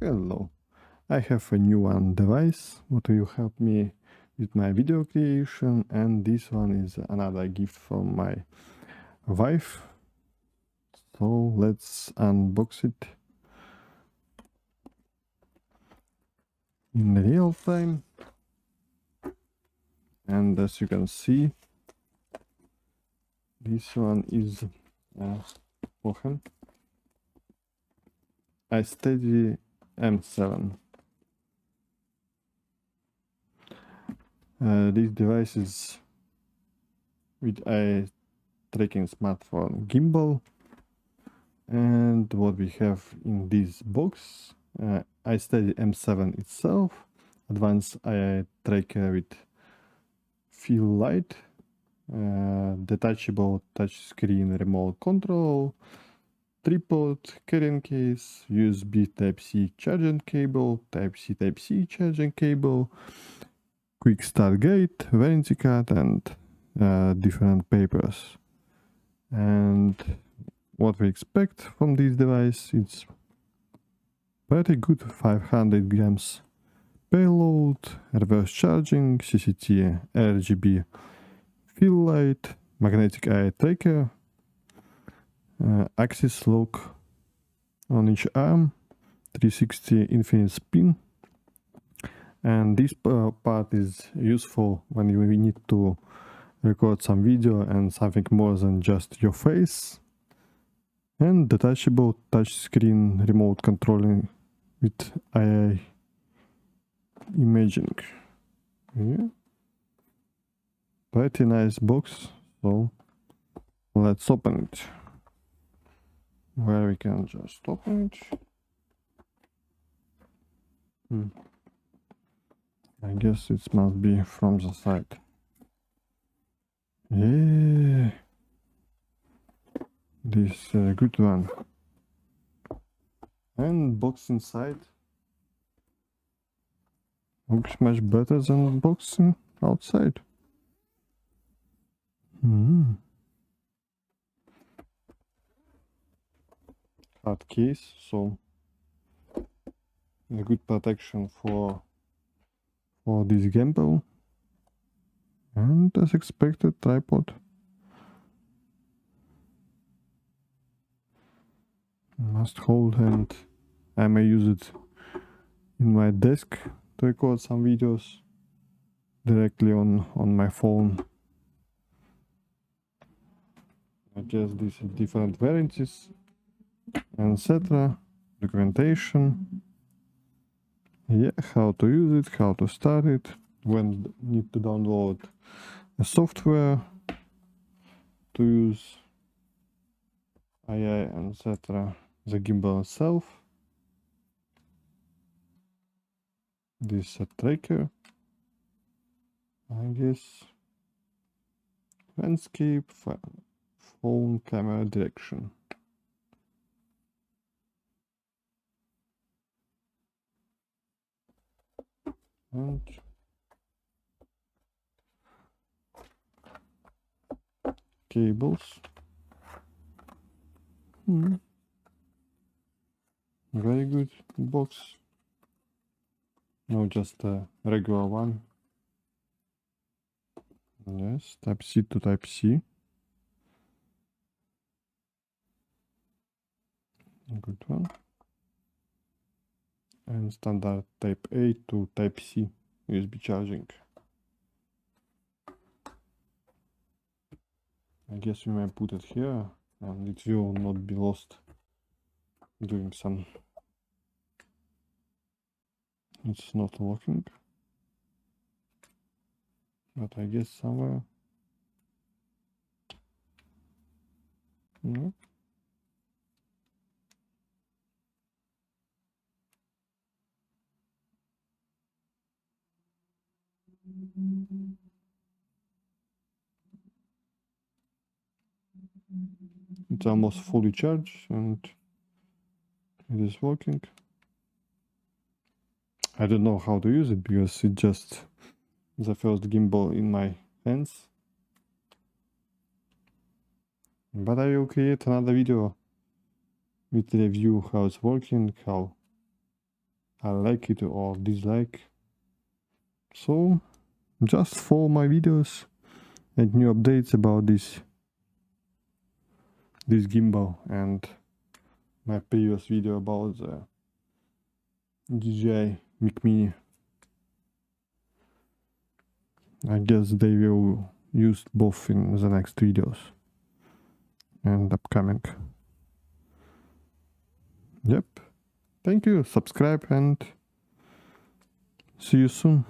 Hello, I have a new one device what will help me with my video creation, and this one is another gift from my wife. So let's unbox it in real time. And as you can see, this one is Hohem iSteady M7. This device is with a tracking smartphone gimbal, and what we have in this box, iSteady M7 itself, advanced eye tracker with fill light, detachable touchscreen remote control, tripod, carrying case, USB Type-C charging cable, Type-C charging cable, quick start gate, warranty card, and different papers. And what we expect from this device, it's pretty good 500 grams payload, reverse charging, CCT, RGB fill light, magnetic eye tracker, axis lock on each arm, 360 infinite spin. And this part is useful when you need to record some video and something more than just your face. And detachable touchscreen remote controlling with AI imaging. Yeah. Pretty nice box, so let's open it. Where we can just open it. I guess it must be from the side. Yeah, this good one. And box inside looks much better than boxing outside. Hard case, so a good protection for this gimbal, and as expected, tripod. Must hold, and I may use it in my desk to record some videos directly on my phone. I guess these are different warranties, etc. Documentation. Yeah, how to use it, how to start it, when need to download a software to use AI, etc. The gimbal itself. This is a tracker, I guess. Landscape, phone, camera, direction. And cables. Very good box. No, just a regular one. Yes, Type-C to Type-C. Good one. And standard Type-A to Type-C USB charging. I guess we may put it here and it will not be lost doing some. It's not working, but I guess somewhere. No. It's almost fully charged and it is working. I don't know how to use it because it's just the first gimbal in my hands. But I will create another video with review how it's working, how I like it or dislike. So just follow my videos and new updates about this gimbal and my previous video about the DJI Mic Mini. I guess they will use both in the next videos and upcoming. Yep. Thank you. Subscribe and see you soon.